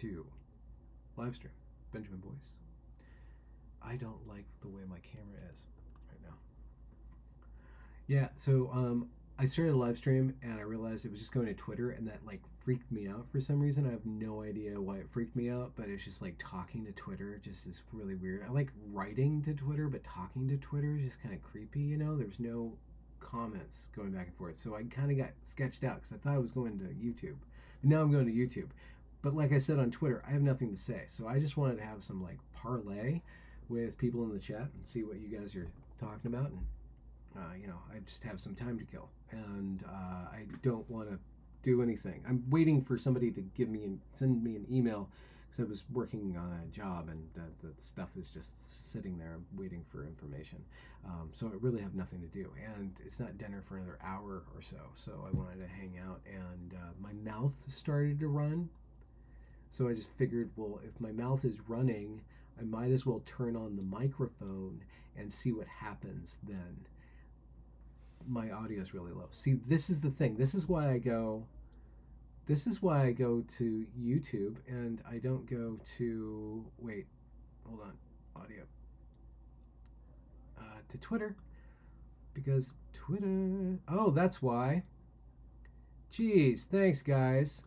to live stream. Benjamin Boyce. I don't like the way my camera is right now. Yeah, so I started a live stream and I realized it was just going to Twitter, and that like freaked me out for some reason. I have no idea why it freaked me out, but it's just like talking to Twitter just is really weird. I like writing to Twitter, but talking to Twitter is just kind of creepy, you know? There's no comments going back and forth. So I kind of got sketched out because I thought I was going to YouTube. But now I'm going to YouTube. But like I said on Twitter, I have nothing to say. So I just wanted to have some like parlay with people in the chat and see what you guys are talking about. And I just have some time to kill, and I don't want to do anything. I'm waiting for somebody to send me an email, because I was working on a job and the stuff is just sitting there waiting for information. So I really have nothing to do, and it's not dinner for another hour or so. So I wanted to hang out, and my mouth started to run. So I just figured, well, if my mouth is running, I might as well turn on the microphone and see what happens then. My audio is really low. See, this is the thing. This is why I go to YouTube and I don't go to, wait, hold on, audio. To Twitter, because Twitter, oh, that's why. Jeez, thanks guys.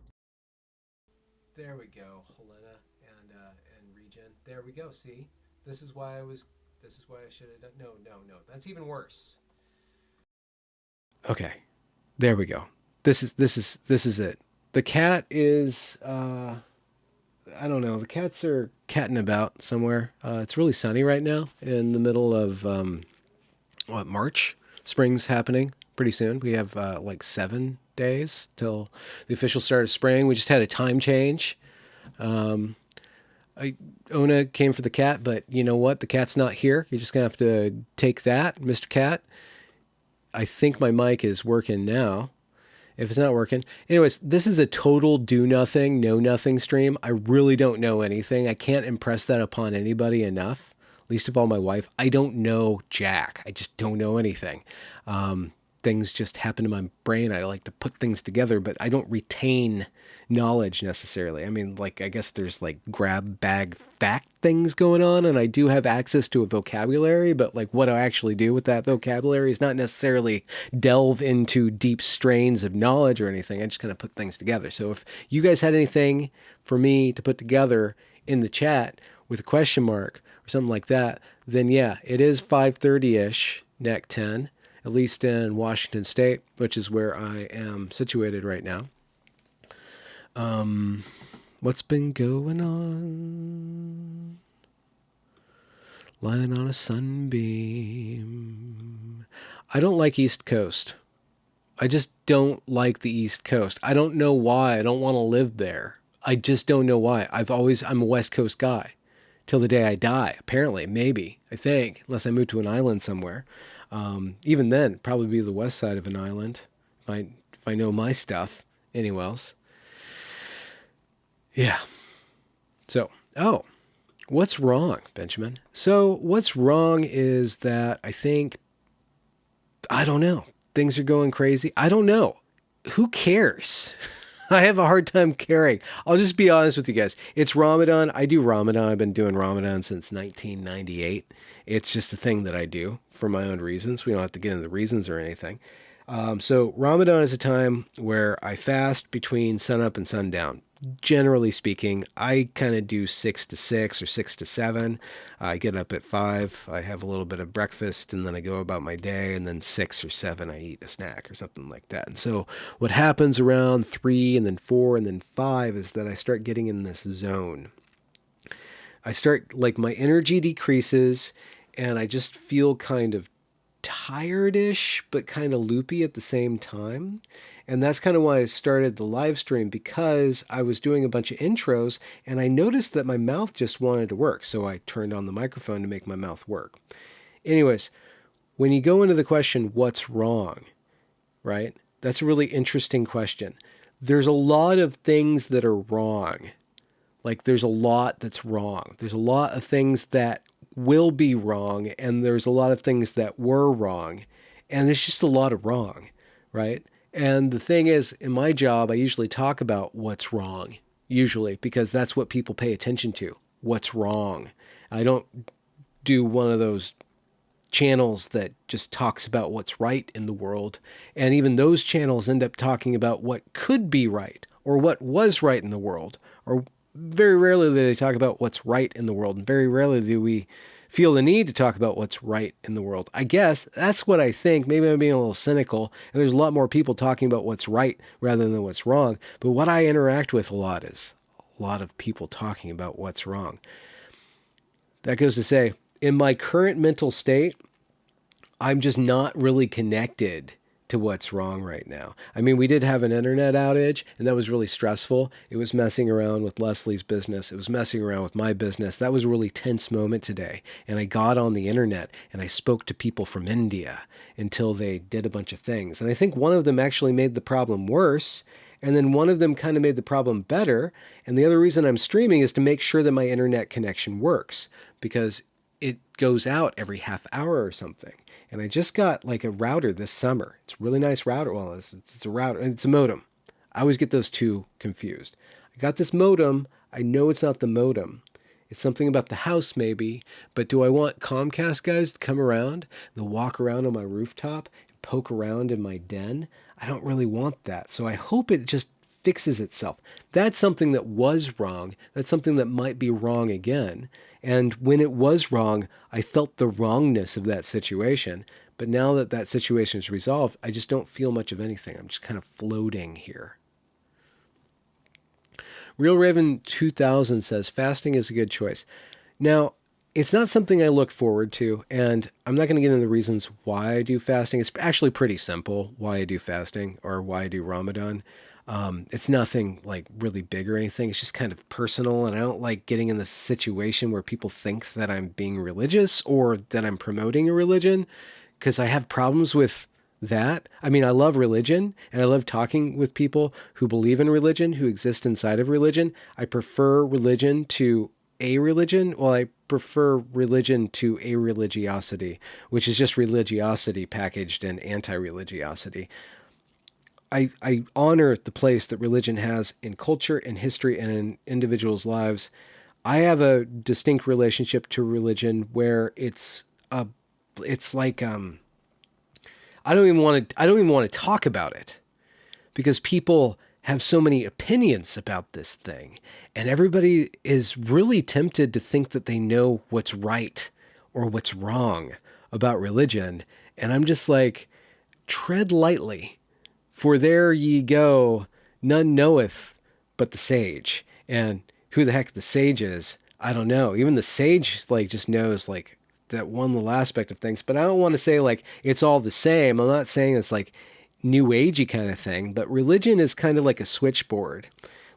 There we go, Helena and Regen. There we go. See, this is why I should have done. No, that's even worse. Okay, there we go. This is it. The cat is, I don't know. The cats are catting about somewhere. It's really sunny right now in the middle of, March. Spring's happening pretty soon. We have like 7 days till the official start of spring. We just had a time change. Ona came for the cat, but you know what? The cat's not here. You're just going to have to take that, Mr. Cat. I think my mic is working now. If it's not working. Anyways, this is a total do nothing, know nothing stream. I really don't know anything. I can't impress that upon anybody enough, least of all my wife. I don't know jack. I just don't know anything. Things just happen to my brain. I like to put things together, but I don't retain knowledge necessarily. I mean, like, I guess there's like grab bag fact things going on, and I do have access to a vocabulary, but like what I actually do with that vocabulary is not necessarily delve into deep strains of knowledge or anything. I just kind of put things together. So if you guys had anything for me to put together in the chat with a question mark or something like that, then yeah, it is 5:30-ish, NEC 10. At least in Washington State, which is where I am situated right now. What's been going on? Lying on a sunbeam. I don't like East Coast. I just don't like the East Coast. I don't know why. I don't want to live there. I just don't know why. I'm a West Coast guy till the day I die. Apparently, maybe, I think, unless I move to an island somewhere. Even then, probably be the west side of an island, if I know my stuff anywhere else. Yeah. So, what's wrong, Benjamin? So what's wrong is that I don't know. Things are going crazy. I don't know. Who cares? I have a hard time caring. I'll just be honest with you guys. It's Ramadan. I do Ramadan. I've been doing Ramadan since 1998. It's just a thing that I do for my own reasons. We don't have to get into the reasons or anything. So Ramadan is a time where I fast between sunup and sundown. Generally speaking, I kind of do 6 to 6 or 6 to 7. I get up at 5. I have a little bit of breakfast, and then I go about my day, and then 6 or 7, I eat a snack or something like that. And so what happens around 3 and then 4 and then 5 is that I start getting in this zone. I start, like, my energy decreases, and I just feel kind of tired-ish, but kind of loopy at the same time. And that's kind of why I started the live stream, because I was doing a bunch of intros and I noticed that my mouth just wanted to work. So I turned on the microphone to make my mouth work. Anyways, when you go into the question, what's wrong, right? That's a really interesting question. There's a lot of things that are wrong. Like, there's a lot that's wrong. There's a lot of things that will be wrong, and there's a lot of things that were wrong. And there's just a lot of wrong, right? And the thing is, in my job, I usually talk about what's wrong, usually, because that's what people pay attention to. What's wrong? I don't do one of those channels that just talks about what's right in the world. And even those channels end up talking about what could be right or what was right in the world. Or very rarely do they talk about what's right in the world. And very rarely do we feel the need to talk about what's right in the world. I guess that's what I think. Maybe I'm being a little cynical. And there's a lot more people talking about what's right rather than what's wrong. But what I interact with a lot is a lot of people talking about what's wrong. That goes to say, in my current mental state, I'm just not really connected to what's wrong right now. I mean, we did have an internet outage, and that was really stressful. It was messing around with Leslie's business. It was messing around with my business. That was a really tense moment today. And I got on the internet, and I spoke to people from India until they did a bunch of things. And I think one of them actually made the problem worse, and then one of them kind of made the problem better. And the other reason I'm streaming is to make sure that my internet connection works, because it goes out every half hour or something. And I just got like a router this summer. It's a really nice router. Well, it's a router, and it's a modem. I always get those two confused. I got this modem. I know it's not the modem. It's something about the house maybe, but do I want Comcast guys to come around? They'll walk around on my rooftop, poke around in my den? I don't really want that. So I hope it just fixes itself. That's something that was wrong. That's something that might be wrong again. And when it was wrong, I felt the wrongness of that situation. But now that that situation is resolved, I just don't feel much of anything. I'm just kind of floating here. Real Raven 2000 says, fasting is a good choice. Now, it's not something I look forward to, and I'm not going to get into the reasons why I do fasting. It's actually pretty simple why I do fasting or why I do Ramadan. It's nothing like really big or anything. It's just kind of personal, and I don't like getting in this situation where people think that I'm being religious or that I'm promoting a religion, because I have problems with that. I mean, I love religion, and I love talking with people who believe in religion, who exist inside of religion. I prefer religion to a religion. Well, I prefer religion to a religiosity, which is just religiosity packaged in anti-religiosity. I honor the place that religion has in culture and history and in individuals' lives. I have a distinct relationship to religion where it's like I don't even want to talk about it, because people have so many opinions about this thing, and everybody is really tempted to think that they know what's right or what's wrong about religion. And I'm just like, tread lightly. For there ye go, none knoweth but the sage. And who the heck the sage is, I don't know. Even the sage like just knows like that one little aspect of things. But I don't want to say like it's all the same. I'm not saying it's like new agey kind of thing, but religion is kind of like a switchboard.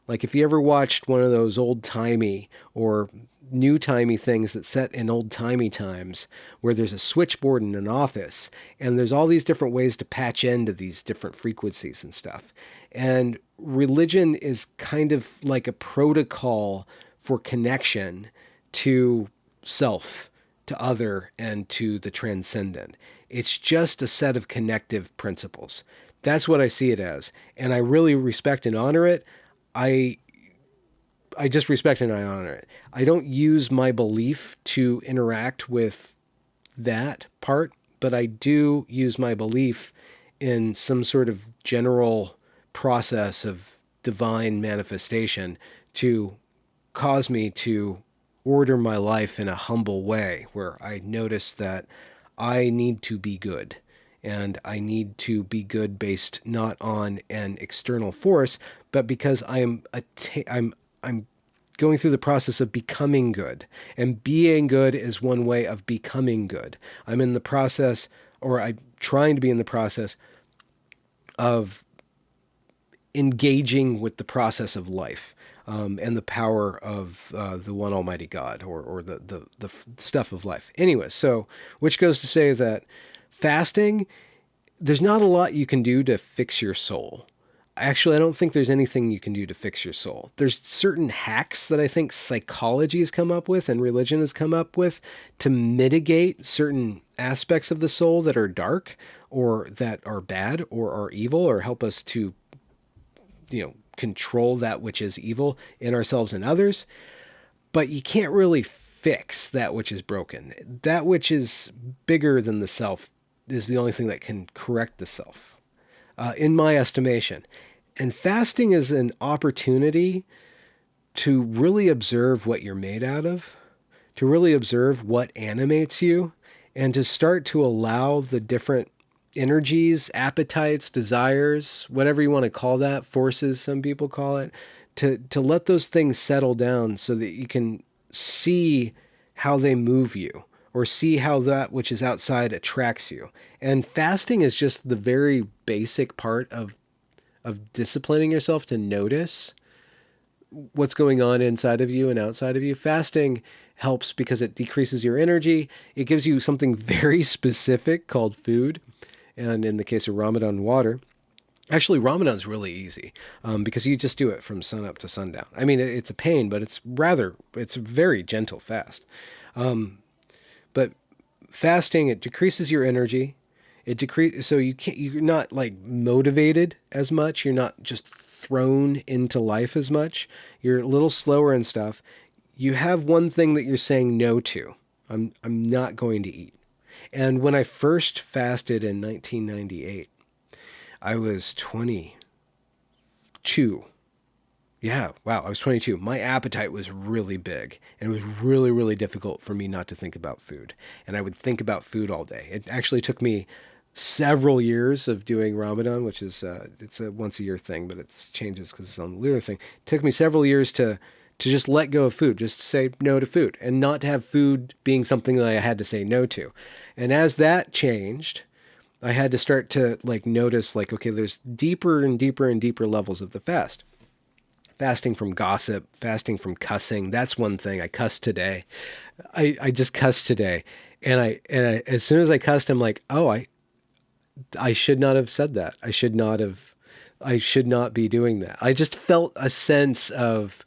Like if you ever watched one of those old timey or new timey things that set in old timey times, where there's a switchboard in an office and there's all these different ways to patch into these different frequencies and stuff. And religion is kind of like a protocol for connection to self, to other, and to the transcendent. It's just a set of connective principles. That's what I see it as. And I really respect and honor it. I just respect and I honor it. I don't use my belief to interact with that part, but I do use my belief in some sort of general process of divine manifestation to cause me to order my life in a humble way, where I notice that I need to be good. And I need to be good based not on an external force, but because I'm going through the process of becoming good. And being good is one way of becoming good. I'm in the process, or I'm trying to be in the process of engaging with the process of life, and the power of the one Almighty God, or the stuff of life. Anyway, so which goes to say that fasting, there's not a lot you can do to fix your soul. Actually, I don't think there's anything you can do to fix your soul. There's certain hacks that I think psychology has come up with and religion has come up with to mitigate certain aspects of the soul that are dark or that are bad or are evil, or help us to, control that which is evil in ourselves and others, but you can't really fix that which is broken. That which is bigger than the self is the only thing that can correct the self, in my estimation. And fasting is an opportunity to really observe what you're made out of, to really observe what animates you, and to start to allow the different energies, appetites, desires, whatever you want to call that, forces, some people call it, to let those things settle down so that you can see how they move you, or see how that which is outside attracts you. And fasting is just the very basic part of disciplining yourself to notice what's going on inside of you and outside of you. Fasting helps because it decreases your energy. It gives you something very specific called food. And in the case of Ramadan, water. Actually, Ramadan's really easy because you just do it from sun up to sundown. I mean, it's a pain, but it's a very gentle fast. But fasting, it decreases your energy. So you're not like motivated as much. You're not just thrown into life as much. You're a little slower and stuff. You have one thing that you're saying no to. I'm not going to eat. And when I first fasted in 1998, I was 22. Yeah, wow, I was 22. My appetite was really big, and it was really, really difficult for me not to think about food. And I would think about food all day. It actually took me several years of doing Ramadan, which is, it's a once a year thing, but it changes because it's on the lunar thing. It took me several years to just let go of food, just to say no to food, and not to have food being something that I had to say no to. And as that changed, I had to start to like notice like, okay, there's deeper and deeper and deeper levels of the fast. Fasting from gossip, fasting from cussing. That's one thing. I cussed today. I just cussed today. And I as soon as I cussed, I'm like, oh, I should not have said that. I should not be doing that. I just felt a sense of,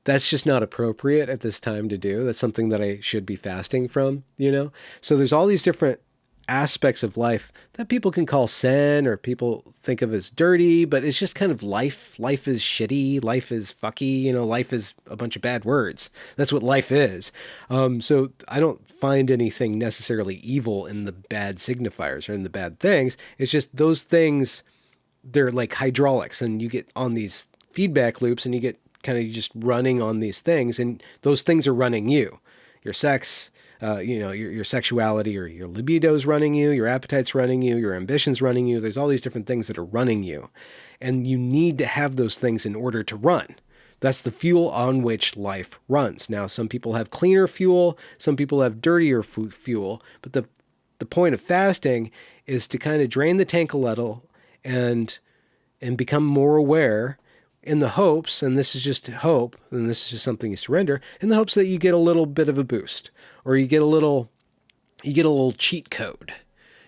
that's just not appropriate at this time to do. That's something that I should be fasting from, you know? So there's all these different aspects of life that people can call sin, or people think of as dirty, but it's just kind of life. Life is shitty. Life is fucky. You know, life is a bunch of bad words. That's what life is. So I don't find anything necessarily evil in the bad signifiers or in the bad things. It's just those things, they're like hydraulics, and you get on these feedback loops, and you get kind of just running on these things, and those things are running you. Your sex, your sexuality or your libido's running you, your appetite's running you, your ambition's running you. There's all these different things that are running you, and you need to have those things in order to run. That's the fuel on which life runs. Now, some people have cleaner fuel, some people have dirtier fuel, but the point of fasting is to kind of drain the tank a little and become more aware, in the hopes, and this is just hope, and this is just something you surrender, in the hopes that you get a little bit of a boost, or you get a little cheat code,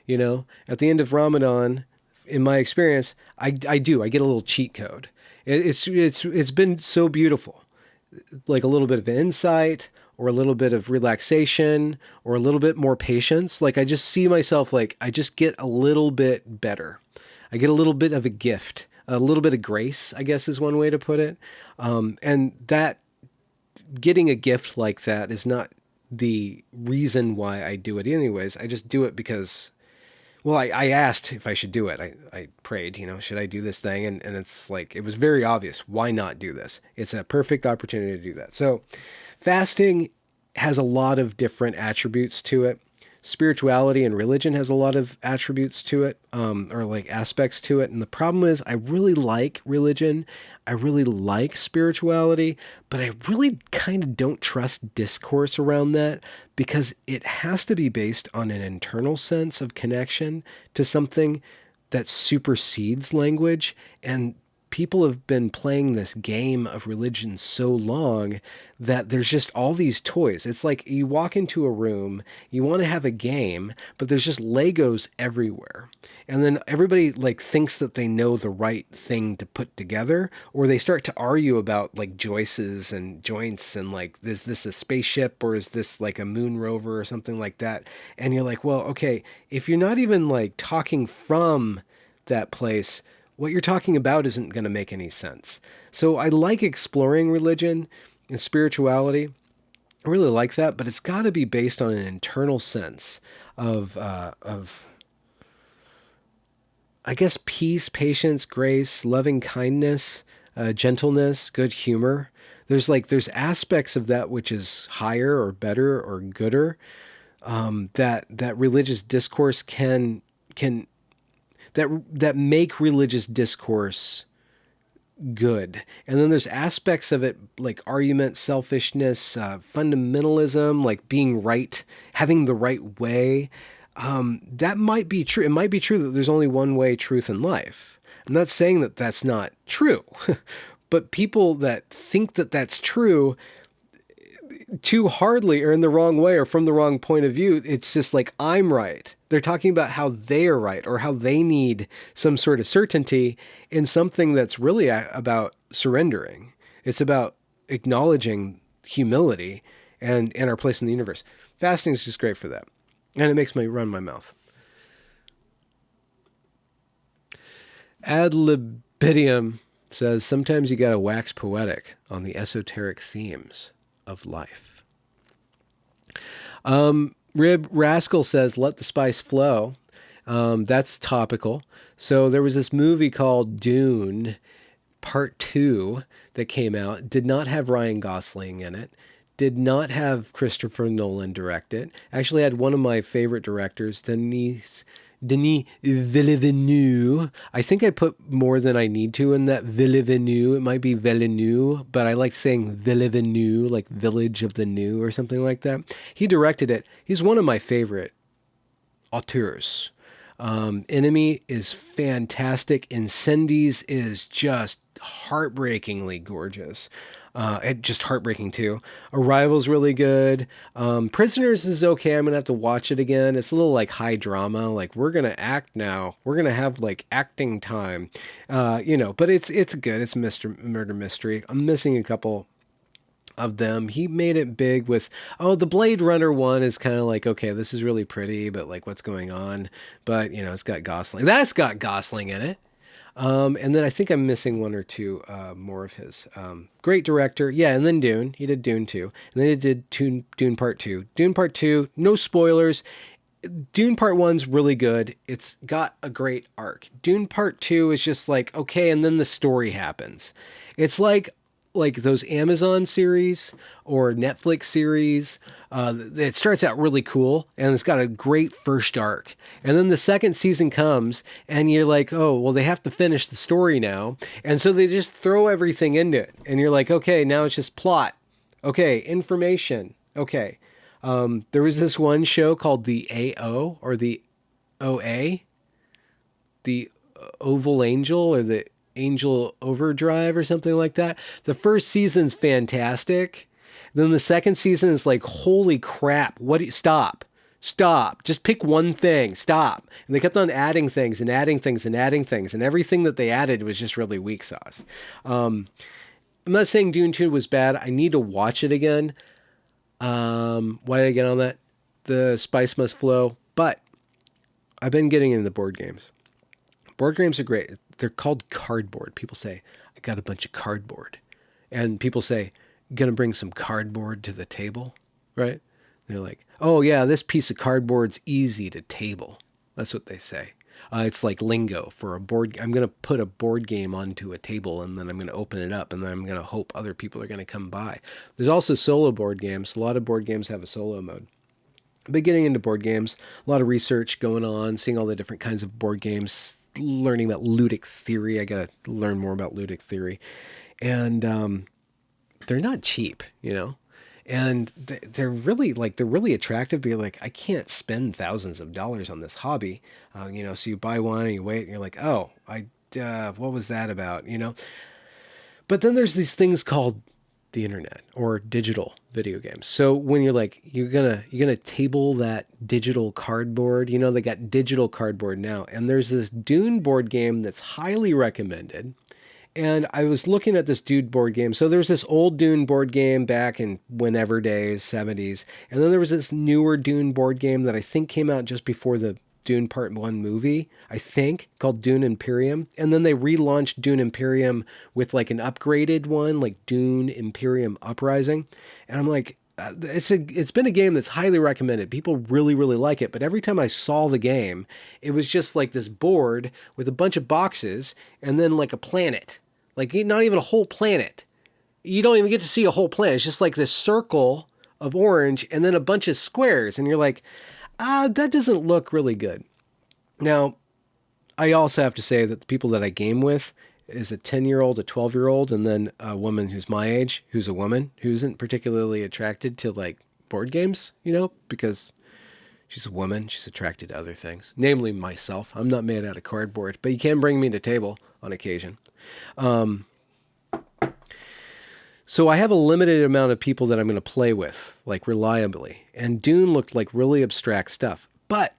you know? At the end of Ramadan, in my experience, I get a little cheat code. It's been so beautiful, like a little bit of insight, or a little bit of relaxation, or a little bit more patience. Like I just see myself, like I just get a little bit better. I get a little bit of a gift. A little bit of grace, I guess is one way to put it. And that getting a gift like that is not the reason why I do it anyways. I just do it because, well, I asked if I should do it. I prayed, should I do this thing? And it's like, it was very obvious. Why not do this? It's a perfect opportunity to do that. So fasting has a lot of different attributes to it. Spirituality and religion has a lot of attributes to it, or like aspects to it. And the problem is I really like religion. I really like spirituality, but I really kind of don't trust discourse around that, because it has to be based on an internal sense of connection to something that supersedes language. And people have been playing this game of religion so long that there's just all these toys. It's like you walk into a room, you want to have a game, but there's just Legos everywhere. And then everybody like thinks that they know the right thing to put together, or they start to argue about like joists and joints and like, is this a spaceship or is this like a moon rover or something like that? And you're like, well, okay, if you're not even like talking from that place, what you're talking about isn't going to make any sense. So I like exploring religion and spirituality. I really like that, but it's got to be based on an internal sense of I guess, peace, patience, grace, loving kindness, gentleness, good humor. There's aspects of that which is higher or better or gooder, that religious discourse can that make religious discourse good. And then there's aspects of it like argument, selfishness, fundamentalism, like being right, having the right way. That might be true. It might be true that there's only one way, truth in life. I'm not saying that that's not true, but people that think that that's true too hardly or in the wrong way or from the wrong point of view. It's just like, I'm right. They're talking about how they are right or how they need some sort of certainty in something that's really about surrendering. It's about acknowledging humility and our place in the universe. Fasting is just great for that. And it makes me run my mouth. Ad libitum says, sometimes you got to wax poetic on the esoteric themes of life. Rib Rascal says, let the spice flow. That's topical. So there was this movie called Dune Part 2 that came out. Did not have Ryan Gosling in it. Did not have Christopher Nolan direct it. Actually had one of my favorite directors, Denis Villeneuve. I think I put more than I need to in that Villeneuve. It might be Villeneuve, but I like saying Villeneuve, like Village of the New or something like that. He directed it. He's one of my favorite auteurs. Enemy is fantastic. Incendies is just heartbreakingly gorgeous. Just heartbreaking too. Arrival's really good. Prisoners is okay. I'm gonna have to watch it again. It's a little like high drama. Like, we're gonna act now. We're gonna have like acting time. But it's good. It's murder mystery. I'm missing a couple of them. He made it big with, the Blade Runner one is kind of like, okay, this is really pretty, but like, what's going on? But it's got Gosling. That's got Gosling in it. And then I think I'm missing one or two more of his. Great director. Yeah, and then Dune. He did Dune 2. And then he did Dune Part 2. Dune Part 2, no spoilers. Dune Part 1's really good. It's got a great arc. Dune Part 2 is just like, okay, and then the story happens. It's like those Amazon series or Netflix series. It starts out really cool and it's got a great first arc. And then the second season comes and you're like, oh, well, they have to finish the story now. And so they just throw everything into it. And you're like, okay, now it's just plot. Okay, information. Okay. There was this one show called the AO or the OA, the Oval Angel or the Angel Overdrive or something like that. The first season's fantastic. Then the second season is like, holy crap. Stop. Just pick one thing. Stop. And they kept on adding things and adding things and adding things. And everything that they added was just really weak sauce. I'm not saying Dune 2 was bad. I need to watch it again. Why did I get on that? The spice must flow. But I've been getting into board games. Board games are great. They're called cardboard. People say, I got a bunch of cardboard. And people say, gonna bring some cardboard to the table, right? They're like, oh yeah, this piece of cardboard's easy to table. That's what they say. It's like lingo for a board. I'm going to put a board game onto a table and then I'm going to open it up and then I'm going to hope other people are going to come by. There's also solo board games. A lot of board games have a solo mode. I've been getting into board games, a lot of research going on, seeing all the different kinds of board games, learning about ludic theory. I got to learn more about ludic theory. And they're not cheap, and they're really attractive, but you're like, I can't spend thousands of dollars on this hobby. So you buy one and you wait and you're like, oh, what was that about? But then there's these things called the internet or digital video games. So when you're like, you're gonna table that digital cardboard, they got digital cardboard now. And there's this Dune board game that's highly recommended. And I was looking at this Dune board game. So there's this old Dune board game back in whenever days, 70s. And then there was this newer Dune board game that I think came out just before the Dune Part 1 movie, I think, called Dune Imperium. And then they relaunched Dune Imperium with like an upgraded one, like Dune Imperium Uprising. And I'm like, it's been a game that's highly recommended. People really, really like it. But every time I saw the game, it was just like this board with a bunch of boxes and then like a planet. Like not even a whole planet. You don't even get to see a whole planet. It's just like this circle of orange and then a bunch of squares. And you're like, that doesn't look really good. Now, I also have to say that the people that I game with is a 10-year-old, a 12-year-old, and then a woman who's my age, who's a woman, who isn't particularly attracted to like board games, you know, because she's a woman. She's attracted to other things, namely myself. I'm not made out of cardboard, but you can bring me to table on occasion. So I have a limited amount of people that I'm going to play with, like reliably. And Dune looked like really abstract stuff. But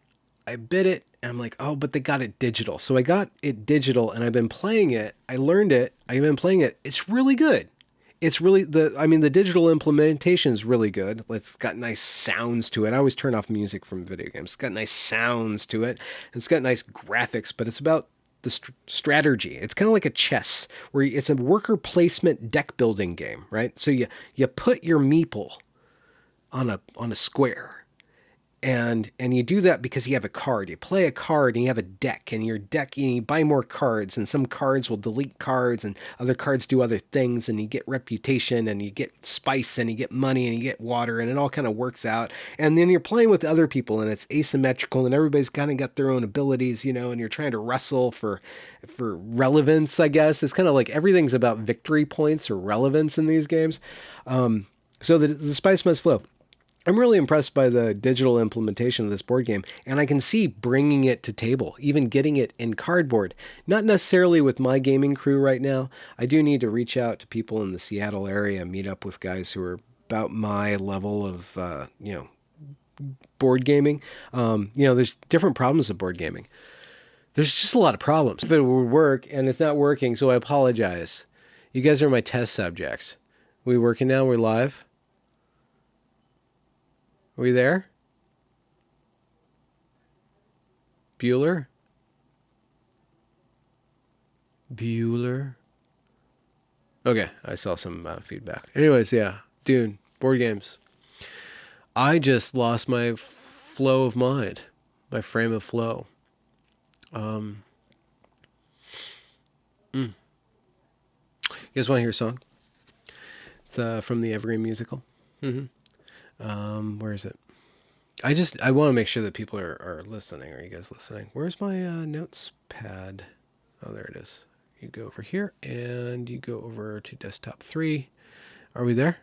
I bid it, and I'm like, oh, but they got it digital. So I got it digital, and I've been playing it. I learned it. I've been playing it. It's really good. It's really, the digital implementation is really good. It's got nice sounds to it. I always turn off music from video games. It's got nice sounds to it. It's got nice graphics, but it's about the strategy. It's kind of like a chess, where it's a worker placement deck building game, right? So you put your meeple on a square, and you do that because you have a card. You play a card and you have a deck, and your deck, you buy more cards, and some cards will delete cards and other cards do other things, and you get reputation and you get spice and you get money and you get water, and it all kind of works out. And then you're playing with other people and it's asymmetrical and everybody's kind of got their own abilities, you know, and you're trying to wrestle for relevance, I guess. It's kind of like everything's about victory points or relevance in these games. So the spice must flow. I'm really impressed by the digital implementation of this board game, and I can see bringing it to table, even getting it in cardboard. Not necessarily with my gaming crew right now. I do need to reach out to people in the Seattle area, meet up with guys who are about my level of, board gaming. There's different problems with board gaming. There's just a lot of problems. If it would work, and it's not working, so I apologize. You guys are my test subjects. We working now? We're live? Are we there? Bueller? Okay, I saw some feedback. Anyways, yeah, Dune, board games. I just lost my flow of mind, my frame of flow. You guys want to hear a song? It's from the Evergreen Musical. Where is it? I want to make sure that people are listening. Are you guys listening? Where's my notes pad? Oh, there it is. You go over here and you go over to desktop 3. Are we there?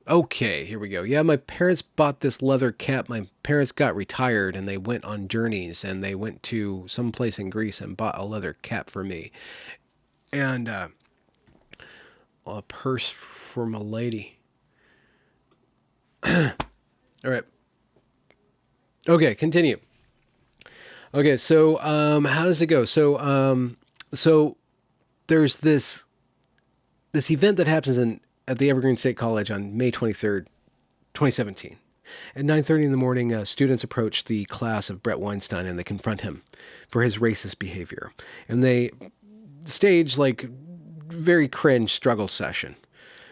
Okay, here we go. Yeah, my parents bought this leather cap. My parents got retired and they went on journeys, and they went to some place in Greece and bought a leather cap for me. And a purse for my lady. All right. Okay, continue. Okay, so how does it go? So there's this event that happens at the Evergreen State College on May 23rd, 2017. At 9:30 in the morning, students approach the class of Brett Weinstein and they confront him for his racist behavior. And they stage like very cringe struggle session.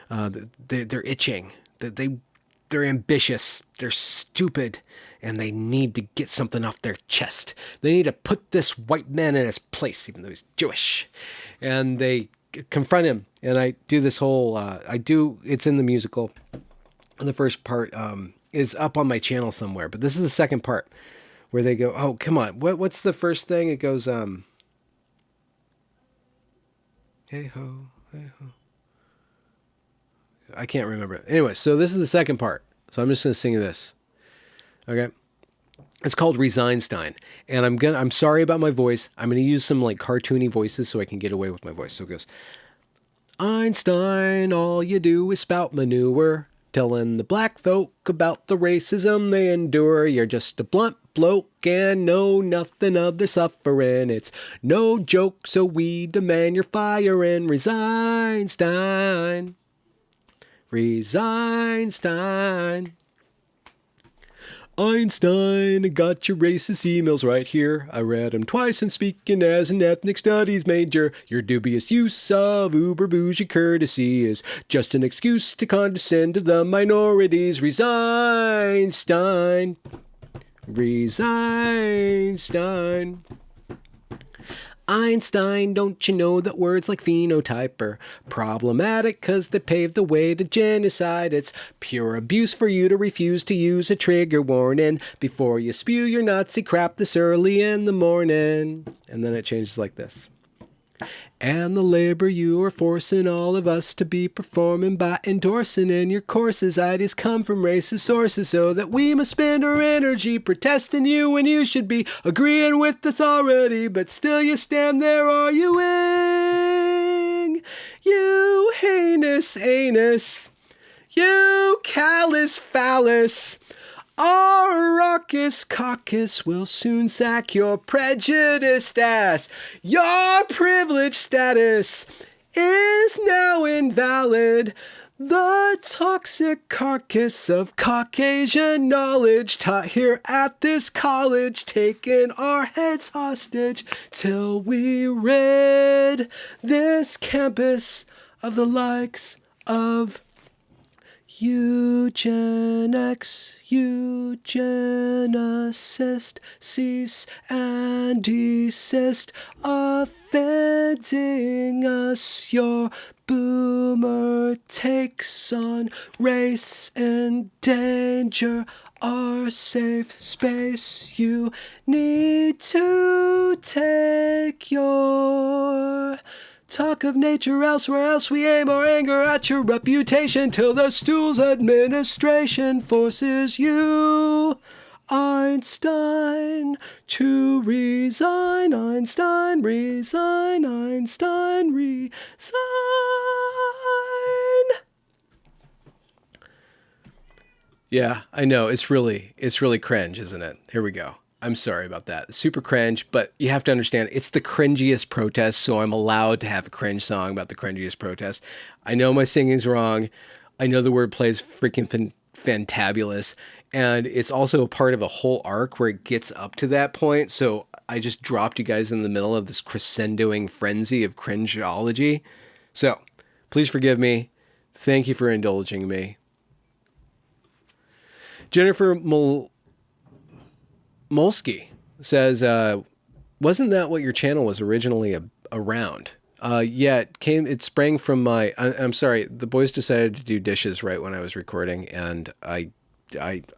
They're itching. They're ambitious, they're stupid, and they need to get something off their chest. They need to put this white man in his place, even though he's Jewish. And they confront him, and I do this whole, it's in the musical. And the first part is up on my channel somewhere, but this is the second part where they go, oh, come on, what's the first thing? It goes, hey ho, hey ho. I can't remember it. Anyway, so this is the second part. So I'm just going to sing this. Okay. It's called Resignstein. And I'm sorry about my voice. I'm going to use some like cartoony voices so I can get away with my voice. So it goes, Einstein, all you do is spout manure, telling the black folk about the racism they endure. You're just a blunt bloke and know nothing of their suffering. It's no joke, so we demand your firing. Resignstein. Einstein, I got your racist emails right here. I read them twice and speaking as an ethnic studies major. Your dubious use of uber bougie courtesy is just an excuse to condescend to the minorities. Reinstein. Einstein, don't you know that words like phenotype are problematic because they paved the way to genocide? It's pure abuse for you to refuse to use a trigger warning before you spew your Nazi crap this early in the morning. And then it changes like this. And the labor you are forcing all of us to be performing by endorsing in your courses ideas come from racist sources, so that we must spend our energy protesting you when you should be agreeing with us already, but still you stand there arguing. You heinous anus, you callous phallus. Our raucous caucus will soon sack your prejudiced ass. Your privileged status is now invalid. The toxic carcass of Caucasian knowledge taught here at this college, taking our heads hostage till we rid this campus of the likes of eugenics, eugenicist, cease and desist, offending us. Your boomer takes on race endanger our safe space. You need to take your talk of nature elsewhere, else we aim our anger at your reputation till the stool's administration forces you, Einstein, to resign. Einstein, resign. Einstein, resign. Yeah, I know. It's really cringe, isn't it? Here we go. I'm sorry about that. Super cringe, but you have to understand, it's the cringiest protest, so I'm allowed to have a cringe song about the cringiest protest. I know my singing's wrong. I know the wordplay is freaking fantabulous, and it's also a part of a whole arc where it gets up to that point, so I just dropped you guys in the middle of this crescendoing frenzy of cringeology. So, please forgive me. Thank you for indulging me. Jennifer Molsky says, wasn't that what your channel was originally around? Yeah, it sprang from my, I'm sorry, the boys decided to do dishes right when I was recording, and I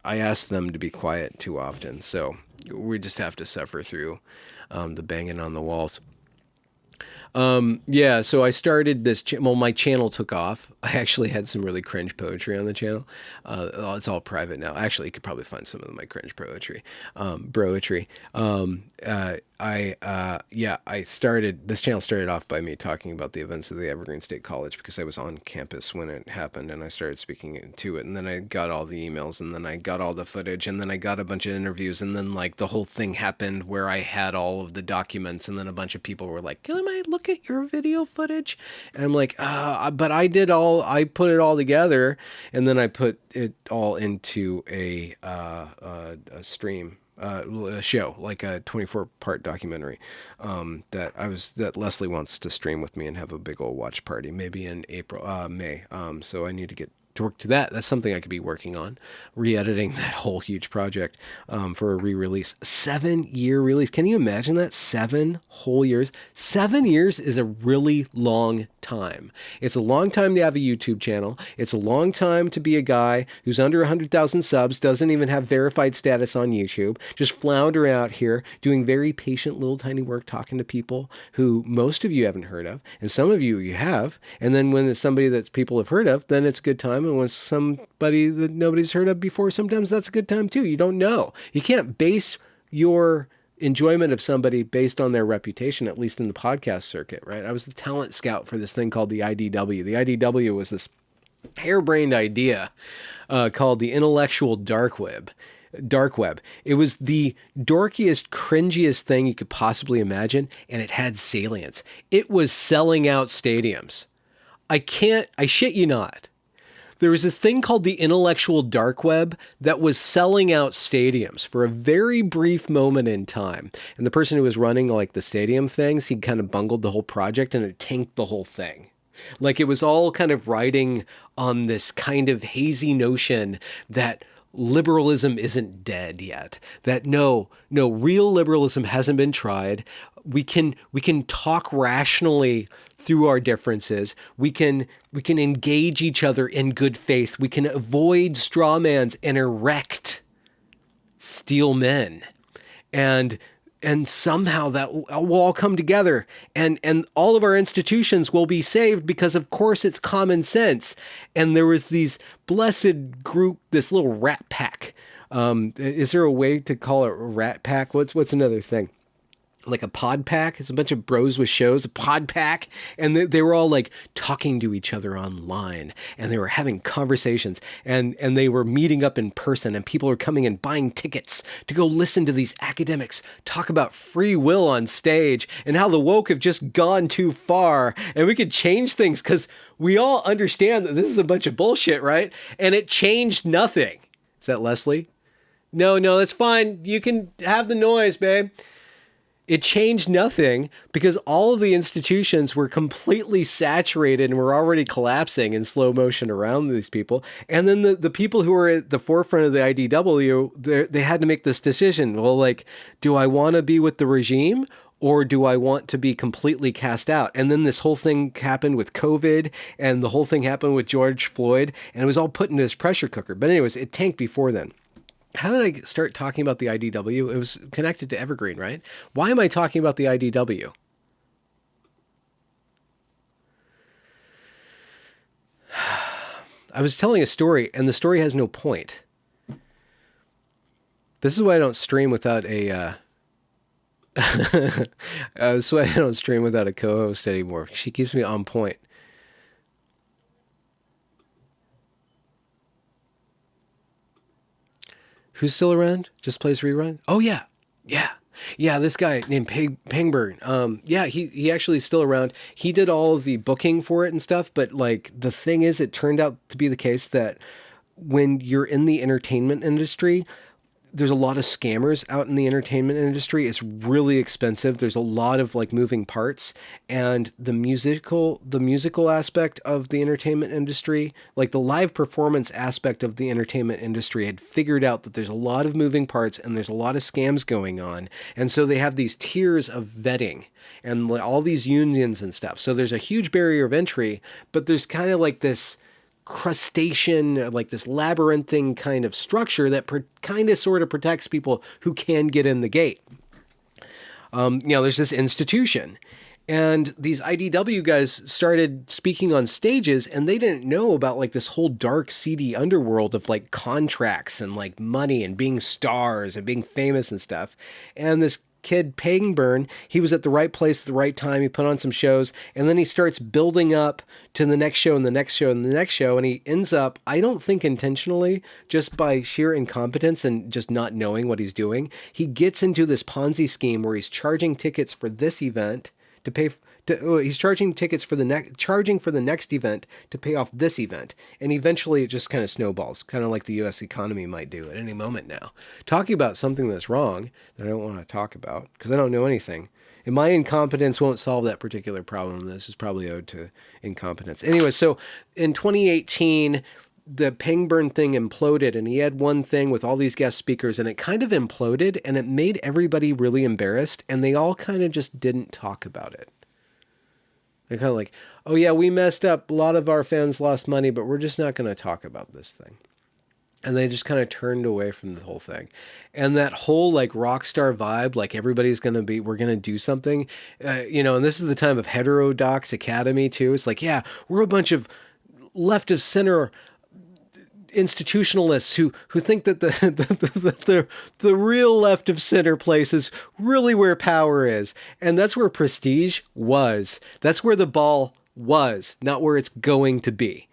asked them to be quiet too often, so we just have to suffer through the banging on the walls. Yeah, so I started this, my channel took off. I actually had some really cringe poetry on the channel. It's all private now. Actually, you could probably find some of my cringe poetry, broetry. This channel started off by me talking about the events of the Evergreen State College because I was on campus when it happened, and I started speaking to it, and then I got all the emails, and then I got all the footage, and then I got a bunch of interviews, and then like the whole thing happened where I had all of the documents, and then a bunch of people were like, can I look at your video footage? And I'm like, but I put it all together, and then I put it all into a stream, a show, like a 24-part documentary that Leslie wants to stream with me and have a big old watch party, maybe in May. So I need to get to work to that. That's something I could be working on, re-editing that whole huge project for a re-release. 7-year release. Can you imagine that? 7 whole years. 7 years is a really long time. It's a long time to have a YouTube channel. It's a long time to be a guy who's under 100,000 subs, doesn't even have verified status on YouTube, just flounder out here doing very patient little tiny work, talking to people who most of you haven't heard of, and some of you have. And then when it's somebody that people have heard of, then it's a good time. And when somebody that nobody's heard of before, sometimes that's a good time too. You don't know. You can't base your enjoyment of somebody based on their reputation, at least in the podcast circuit, right? I was the talent scout for this thing called the IDW. The IDW was this harebrained idea called the intellectual dark web. It was the dorkiest, cringiest thing you could possibly imagine, and it had salience. It was selling out stadiums. I shit you not. There was this thing called the intellectual dark web that was selling out stadiums for a very brief moment in time. And the person who was running like the stadium things, he kind of bungled the whole project and it tanked the whole thing. Like it was all kind of riding on this kind of hazy notion that liberalism isn't dead yet. That no, real liberalism hasn't been tried. We can talk rationally through our differences. We can engage each other in good faith. We can avoid strawmans and erect steel men. And somehow that will all come together and all of our institutions will be saved because of course it's common sense. And there was these blessed group, this little rat pack. Is there a way to call it a rat pack? What's another thing? Like a pod pack. It's a bunch of bros with shows, a pod pack. And they were all like talking to each other online and they were having conversations and they were meeting up in person and people were coming and buying tickets to go listen to these academics talk about free will on stage and how the woke have just gone too far and we could change things because we all understand that this is a bunch of bullshit, right? And it changed nothing. Is that Leslie? No, that's fine. You can have the noise, babe. It changed nothing because all of the institutions were completely saturated and were already collapsing in slow motion around these people. And then the people who were at the forefront of the IDW, they had to make this decision. Well, like, do I want to be with the regime or do I want to be completely cast out? And then this whole thing happened with COVID and the whole thing happened with George Floyd and it was all put into this pressure cooker. But anyways, it tanked before then. How did I start talking about the IDW? It was connected to Evergreen, right? Why am I talking about the IDW? I was telling a story, and the story has no point. This is why I don't stream without a... this is why I don't stream without a co-host anymore. She keeps me on point. Who's still around? Just plays rerun? Oh, yeah. This guy named Pangburn. He actually is still around. He did all of the booking for it and stuff. But like the thing is, it turned out to be the case that when you're in the entertainment industry, there's a lot of scammers out in the entertainment industry. It's really expensive. There's a lot of like moving parts, and the musical aspect of the entertainment industry, like the live performance aspect of the entertainment industry, had figured out that there's a lot of moving parts and there's a lot of scams going on. And so they have these tiers of vetting and all these unions and stuff. So there's a huge barrier of entry, but there's kind of like this crustacean, like this labyrinthine kind of structure that kind of sort of protects people who can get in the gate. There's this institution, and these IDW guys started speaking on stages, and they didn't know about like this whole dark, seedy underworld of like contracts and like money and being stars and being famous and stuff. And this kid Pangburn, he was at the right place at the right time. He put on some shows, and then he starts building up to the next show and the next show and the next show, and he ends up, I don't think intentionally, just by sheer incompetence and just not knowing what he's doing, he gets into this Ponzi scheme where he's charging tickets for this event to pay he's charging tickets for charging for the next event to pay off this event. And eventually it just kind of snowballs, kind of like the US economy might do at any moment now. Talking about something that's wrong that I don't want to talk about because I don't know anything. And my incompetence won't solve that particular problem. This is probably owed to incompetence. Anyway, so in 2018, the Pangburn thing imploded, and he had one thing with all these guest speakers, and it kind of imploded, and it made everybody really embarrassed, and they all kind of just didn't talk about it. They're kind of like, oh yeah, we messed up. A lot of our fans lost money, but we're just not going to talk about this thing. And they just kind of turned away from the whole thing. And that whole like rock star vibe, like everybody's going to be, we're going to do something, and this is the time of Heterodox Academy too. It's like, yeah, we're a bunch of left of center institutionalists who think that the real left of center place is really where power is. And that's where prestige was. That's where the ball was, not where it's going to be.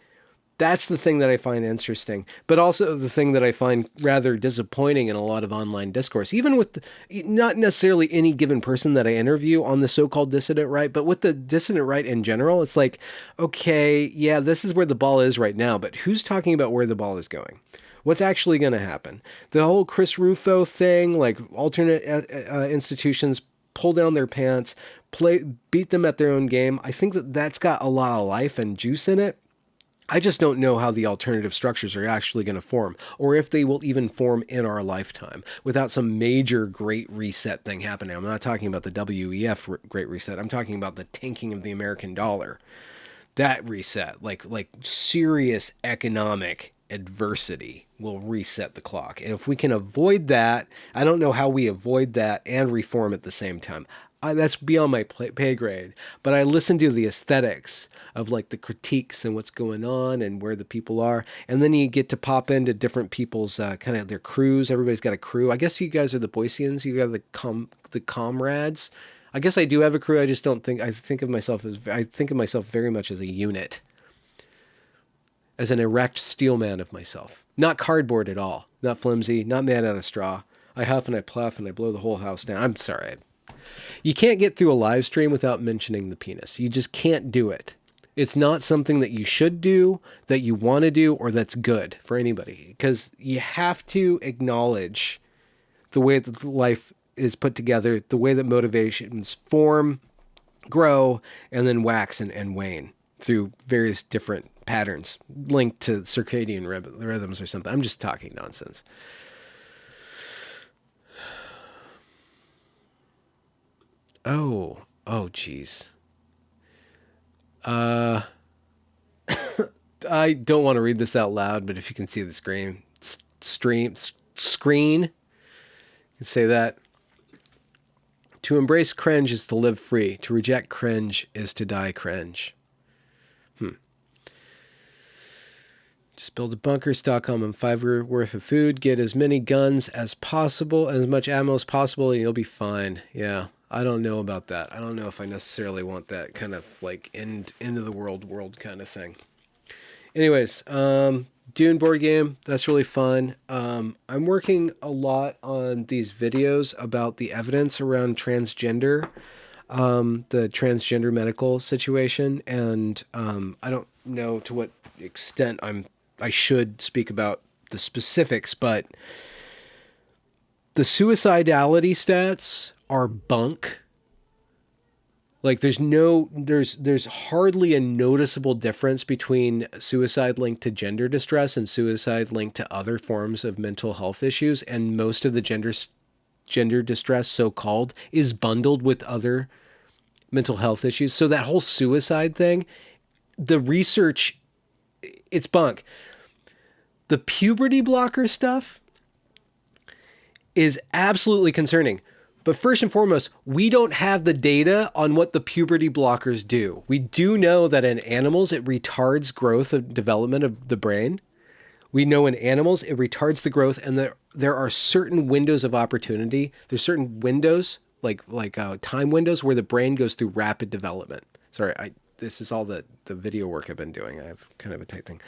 That's the thing that I find interesting, but also the thing that I find rather disappointing in a lot of online discourse, even with not necessarily any given person that I interview on the so-called dissident right, but with the dissident right in general. It's like, okay, yeah, this is where the ball is right now, but who's talking about where the ball is going? What's actually going to happen? The whole Chris Rufo thing, like alternate institutions pull down their pants, beat them at their own game. I think that that's got a lot of life and juice in it. I just don't know how the alternative structures are actually going to form, or if they will even form in our lifetime without some major great reset thing happening. I'm not talking about the WEF great reset. I'm talking about the tanking of the American dollar. That reset, like serious economic adversity, will reset the clock. And if we can avoid that, I don't know how we avoid that and reform at the same time. That's beyond my pay grade, but I listen to the aesthetics of like the critiques and what's going on and where the people are. And then you get to pop into different people's kind of their crews. Everybody's got a crew. I guess you guys are the Boiseans. You got the comrades. I guess I do have a crew. I just don't think, I think of myself very much as a unit, as an erect steel man of myself, not cardboard at all, not flimsy, not made out of straw. I huff and I puff and I blow the whole house down. I'm sorry. You can't get through a live stream without mentioning the penis. You just can't do it. It's not something that you should do, that you want to do, or that's good for anybody. Because you have to acknowledge the way that life is put together, the way that motivations form, grow, and then wax and wane through various different patterns linked to circadian rhythms or something. I'm just talking nonsense. Geez. I don't want to read this out loud, but if you can see the screen, you can say that. To embrace cringe is to live free. To reject cringe is to die cringe. Just build a bunker, stock them 5 years worth of food, get as many guns as possible, as much ammo as possible, and you'll be fine. Yeah. I don't know about that. I don't know if I necessarily want that kind of like end of the world kind of thing. Anyways, Dune board game, that's really fun. I'm working a lot on these videos about the evidence around transgender, the transgender medical situation, and I don't know to what extent I should speak about the specifics, but the suicidality stats are bunk. Like there's hardly a noticeable difference between suicide linked to gender distress and suicide linked to other forms of mental health issues. And most of the gender distress, so-called, is bundled with other mental health issues. So that whole suicide thing, the research, it's bunk. The puberty blocker stuff is absolutely concerning. But first and foremost, we don't have the data on what the puberty blockers do. We do know that in animals, it retards growth and development of the brain. We know in animals, it retards the growth, and there are certain windows of opportunity. There's certain windows, like time windows, where the brain goes through rapid development. Sorry, this is all the video work I've been doing. I have kind of a tight thing.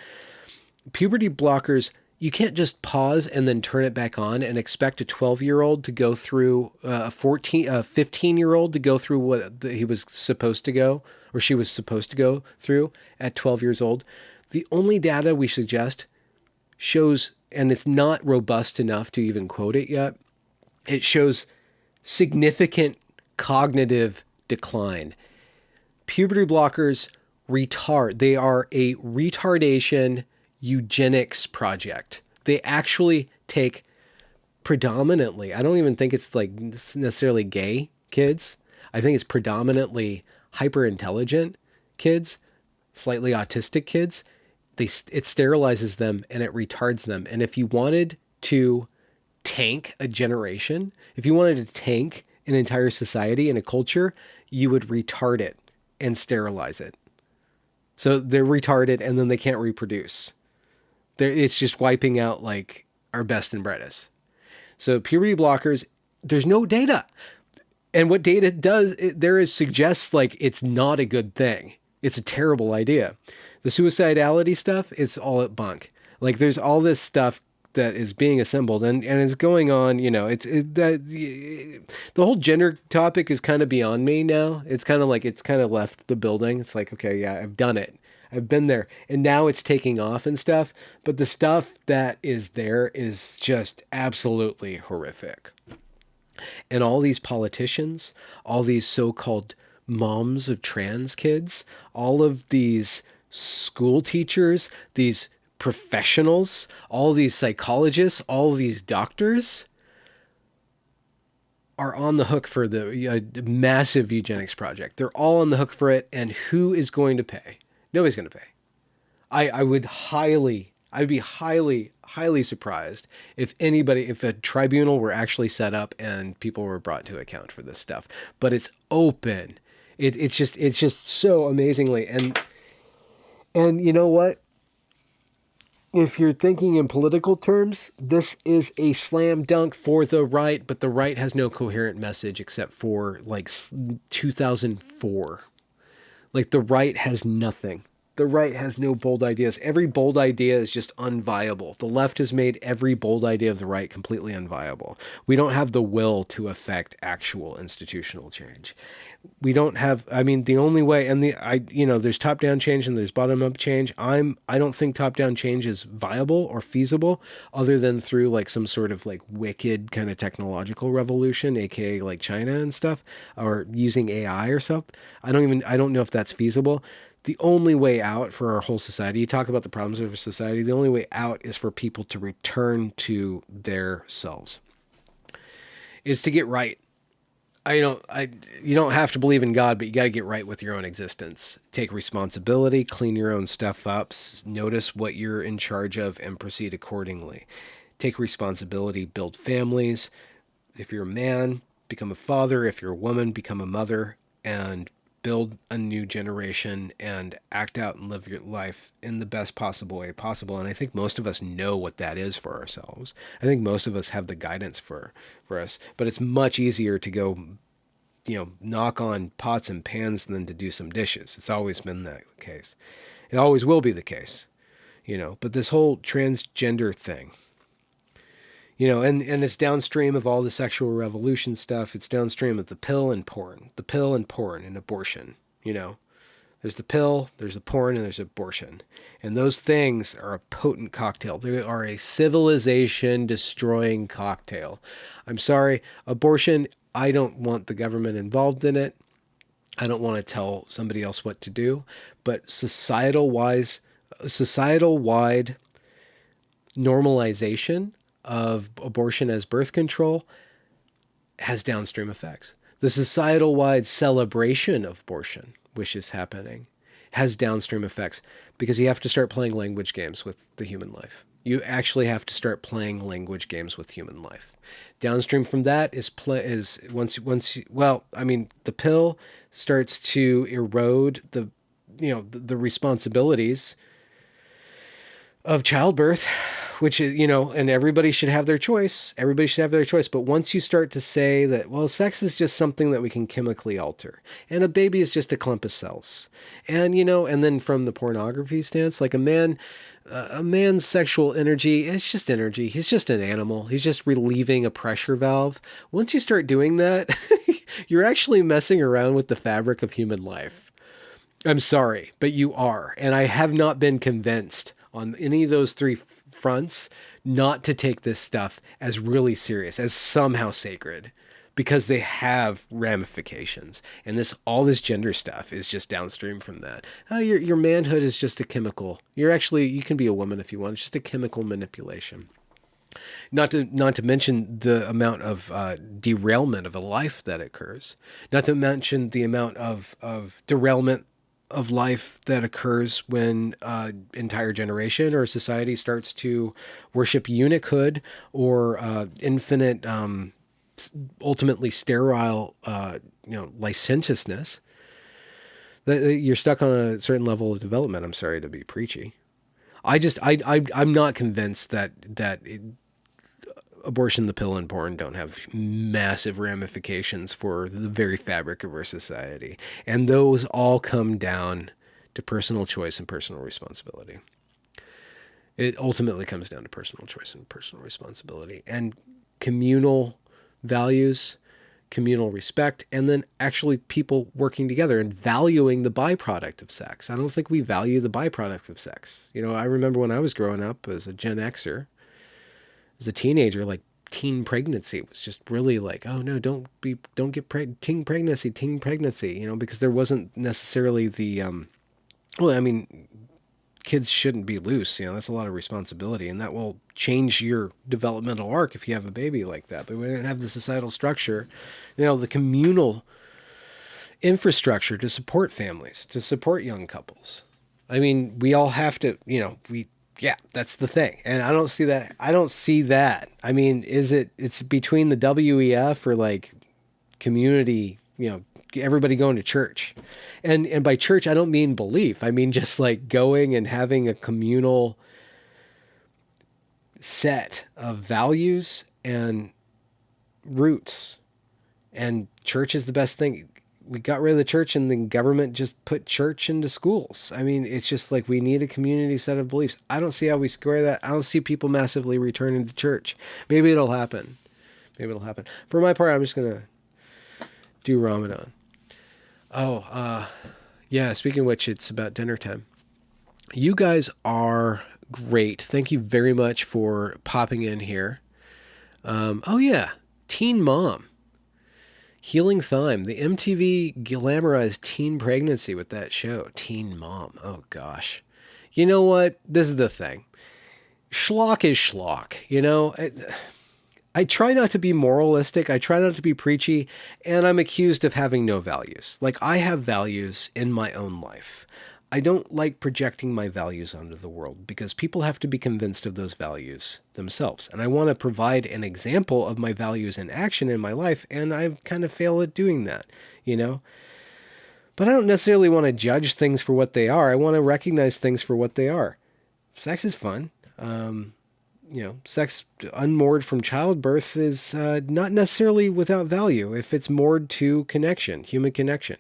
Puberty blockers, you can't just pause and then turn it back on and expect a 12-year-old to go through a 15-year-old to go through what he was supposed to go, or she was supposed to go through at 12 years old. The only data we suggest shows, and it's not robust enough to even quote it yet, it shows significant cognitive decline. Puberty blockers they are a retardation eugenics project. They actually take predominantly, I don't even think it's like necessarily gay kids. I think it's predominantly hyper intelligent kids, slightly autistic kids. It sterilizes them and it retards them. And if you wanted to tank a generation, if you wanted to tank an entire society and a culture, you would retard it and sterilize it. So they're retarded and then they can't reproduce. It's just wiping out like our best and brightest. So puberty blockers, there's no data. And what data does, suggests like it's not a good thing. It's a terrible idea. The suicidality stuff, it's all at bunk. Like there's all this stuff that is being assembled and it's going on, the whole gender topic is kind of beyond me now. It's kind of like, it's kind of left the building. It's like, okay, yeah, I've done it. I've been there and now it's taking off and stuff. But the stuff that is there is just absolutely horrific. And all these politicians, all these so-called moms of trans kids, all of these school teachers, these professionals, all these psychologists, all these doctors are on the hook for the massive eugenics project. They're all on the hook for it. And who is going to pay? Nobody's going to pay. I'd be highly surprised if a tribunal were actually set up and people were brought to account for this stuff. But it's open. It's just so amazingly. And you know what? If you're thinking in political terms, this is a slam dunk for the right, but the right has no coherent message except for like 2004. Like the right has nothing. The right has no bold ideas. Every bold idea is just unviable. The left has made every bold idea of the right completely unviable. We don't have the will to affect actual institutional change. We don't have, the only way, and there's top-down change and there's bottom-up change. I don't think top-down change is viable or feasible other than through like some sort of like wicked kind of technological revolution, aka like China and stuff, or using AI or something. I don't know if that's feasible. The only way out for our whole society, you talk about the problems of our society, the only way out is for people to return to their selves, is to get right. You don't have to believe in God, but you got to get right with your own existence. Take responsibility, clean your own stuff up, notice what you're in charge of, and proceed accordingly. Take responsibility, build families. If you're a man, become a father. If you're a woman, become a mother, and build a new generation and act out and live your life in the best possible way possible. And I think most of us know what that is for ourselves. I think most of us have the guidance for us, but it's much easier to go, knock on pots and pans than to do some dishes. It's always been the case. It always will be the case, but this whole transgender thing, and it's downstream of all the sexual revolution stuff. It's downstream of the pill and porn and abortion. There's the pill, there's the porn, and there's abortion. And those things are a potent cocktail. They are a civilization destroying cocktail. I'm sorry, abortion, I don't want the government involved in it. I don't want to tell somebody else what to do, but societal-wide normalization of abortion as birth control has downstream effects. The societal-wide celebration of abortion, which is happening, has downstream effects because you have to start playing language games with the human life. You actually have to start playing language games with human life. Downstream from that the pill starts to erode the responsibilities of childbirth, which is, and everybody should have their choice. Everybody should have their choice. But once you start to say that, well, sex is just something that we can chemically alter, and a baby is just a clump of cells. And, and then from the pornography stance, like a man's sexual energy, it's just energy. He's just an animal. He's just relieving a pressure valve. Once you start doing that, you're actually messing around with the fabric of human life. I'm sorry, but you are. And I have not been convinced on any of those three fronts not to take this stuff as really serious, as somehow sacred, because they have ramifications. And all this gender stuff is just downstream from that. Your manhood is just a chemical. You can be a woman if you want. It's just a chemical manipulation. Not to mention the amount of derailment of a life that occurs. Not to mention the amount of derailment of life that occurs when entire generation or society starts to worship uniquehood or infinite, ultimately sterile, licentiousness. You're stuck on a certain level of development. I'm sorry to be preachy. I'm not convinced that abortion, the pill, and porn don't have massive ramifications for the very fabric of our society. And those all come down to personal choice and personal responsibility. It ultimately comes down to personal choice and personal responsibility and communal values, communal respect, and then actually people working together and valuing the byproduct of sex. I don't think we value the byproduct of sex. You know, I remember when I was growing up as a Gen Xer, as a teenager, like teen pregnancy was just really like, oh no, don't get teen pregnancy, you know, because there wasn't necessarily the, well, I mean, kids shouldn't be loose, you know, that's a lot of responsibility, and that will change your developmental arc if you have a baby like that. But we didn't have the societal structure, you know, the communal infrastructure to support families, to support young couples. I mean, we all have to, you know, yeah, that's the thing. And I don't see that. I mean, it's between the WEF or like community, you know, everybody going to church. And by church, I don't mean belief. I mean just like going and having a communal set of values and roots. And church is the best thing. We got rid of the church and the government just put church into schools. I mean, it's just like we need a community set of beliefs. I don't see how we square that. I don't see people massively returning to church. Maybe it'll happen. For my part, I'm just going to do Ramadan. Yeah, speaking of which, it's about dinner time. You guys are great. Thank you very much for popping in here. Oh yeah, Teen Mom. Healing Thyme. The MTV glamorized teen pregnancy with that show. Teen Mom. Oh gosh. You know what? This is the thing. Schlock is schlock. You know, I try not to be moralistic. I try not to be preachy, and I'm accused of having no values. Like, I have values in my own life. I don't like projecting my values onto the world because people have to be convinced of those values themselves. And I want to provide an example of my values in action in my life, and I kind of fail at doing that, you know? But I don't necessarily want to judge things for what they are. I want to recognize things for what they are. Sex is fun. You know, sex unmoored from childbirth is not necessarily without value if it's moored to connection, human connection.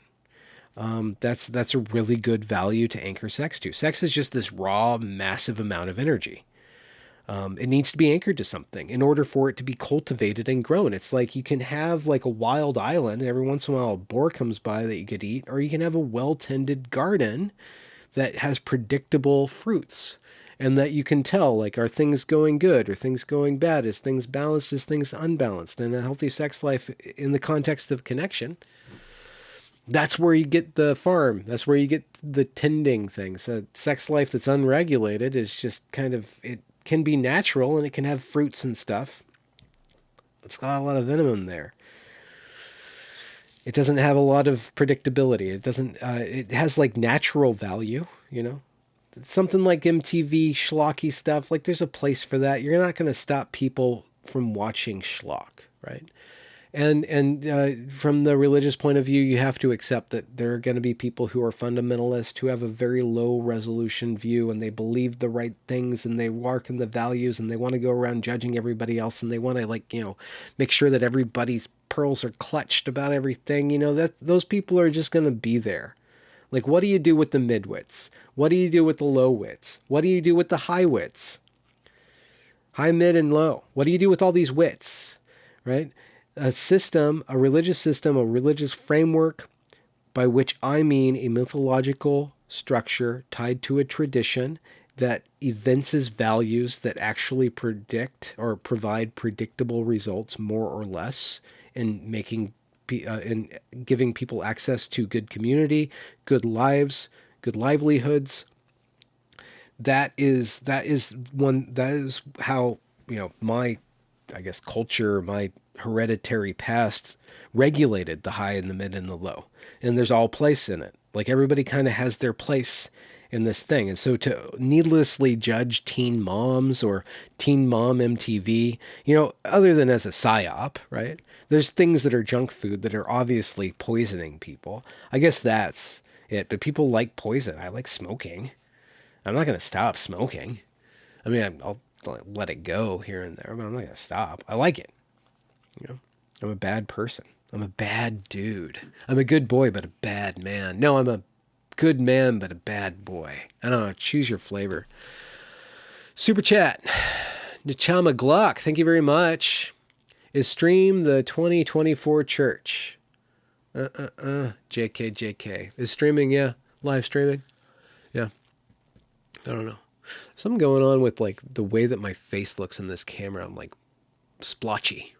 That's a really good value to anchor sex to. Sex is just this raw, massive amount of energy. It needs to be anchored to something in order for it to be cultivated and grown. It's like you can have like a wild island, and every once in a while a boar comes by that you could eat, or you can have a well-tended garden that has predictable fruits. And that you can tell, like, are things going good? Are things going bad? Is things balanced? Is things unbalanced? And a healthy sex life in the context of connection, that's where you get the farm. That's where you get the tending things. A sex life that's unregulated is just kind of, it can be natural and it can have fruits and stuff. It's got a lot of venom there. It doesn't have a lot of predictability. It doesn't, it has like natural value, you know? Something like MTV schlocky stuff, like there's a place for that. You're not going to stop people from watching schlock, right? And from the religious point of view, you have to accept that there are going to be people who are fundamentalist, who have a very low resolution view, and they believe the right things, and they work in the values, and they want to go around judging everybody else, and they want to, like, you know, make sure that everybody's pearls are clutched about everything. You know, that those people are just going to be there. Like, what do you do with the midwits? What do you do with the low wits? What do you do with the high wits? High, mid, and low. What do you do with all these wits, right? A system, a religious framework, by which I mean a mythological structure tied to a tradition that evinces values that actually predict or provide predictable results, more or less, in making in giving people access to good community, good lives, good livelihoods. That is how, you know, my, I guess, culture, my hereditary past regulated the high and the mid and the low. And there's all place in it. Like, everybody kind of has their place in this thing. And so to needlessly judge Teen Moms or Teen Mom MTV, you know, other than as a psyop, right? There's things that are junk food that are obviously poisoning people. I guess that's it. But people like poison. I like smoking. I'm not going to stop smoking. I mean, I'll let it go here and there, but I'm not going to stop. I like it. You know, I'm a bad person. I'm a bad dude. I'm a good boy, but a bad man. No, I'm a good man, but a bad boy. I don't know. Choose your flavor. Super chat. Nachama Gluck, thank you very much. Is Stream the 2024 church? JK. Is streaming, yeah. Live streaming. Yeah. I don't know. Something going on with like the way that my face looks in this camera. I'm like splotchy.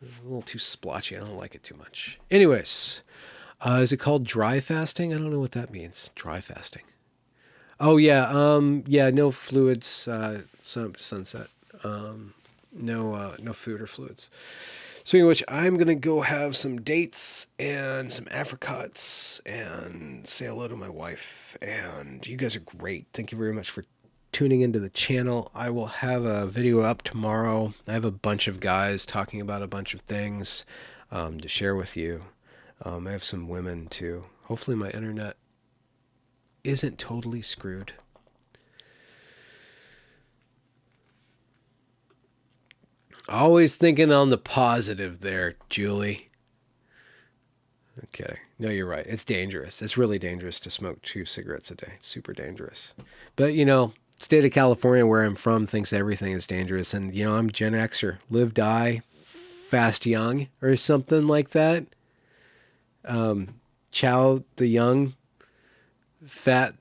A little too splotchy. I don't like it too much. Anyways, is it called dry fasting? I don't know what that means. Dry fasting. Oh yeah. Yeah. No fluids. Sunset. No food or fluids. Speaking of which, I'm going to go have some dates and some apricots and say hello to my wife. And you guys are great. Thank you very much for tuning into the channel. I will have a video up tomorrow. I have a bunch of guys talking about a bunch of things to share with you. I have some women too. Hopefully my internet isn't totally screwed. Always thinking on the positive there, Julie. Okay. No, you're right. It's dangerous. It's really dangerous to smoke 2 cigarettes a day. Super dangerous. But, you know, state of California, where I'm from, thinks everything is dangerous. And, you know, I'm Gen Xer. Live, die, fast, young, or something like that. Chow the young, fat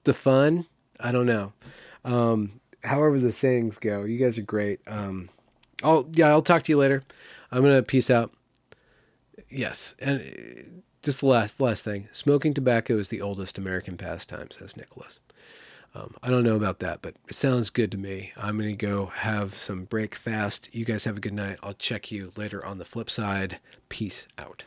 the fun. I don't know. However the sayings go. You guys are great. I'll talk to you later. I'm going to peace out. Yes. And just the last thing. Smoking tobacco is the oldest American pastime, says Nicholas. I don't know about that, but it sounds good to me. I'm going to go have some break fast. You guys have a good night. I'll check you later on the flip side. Peace out.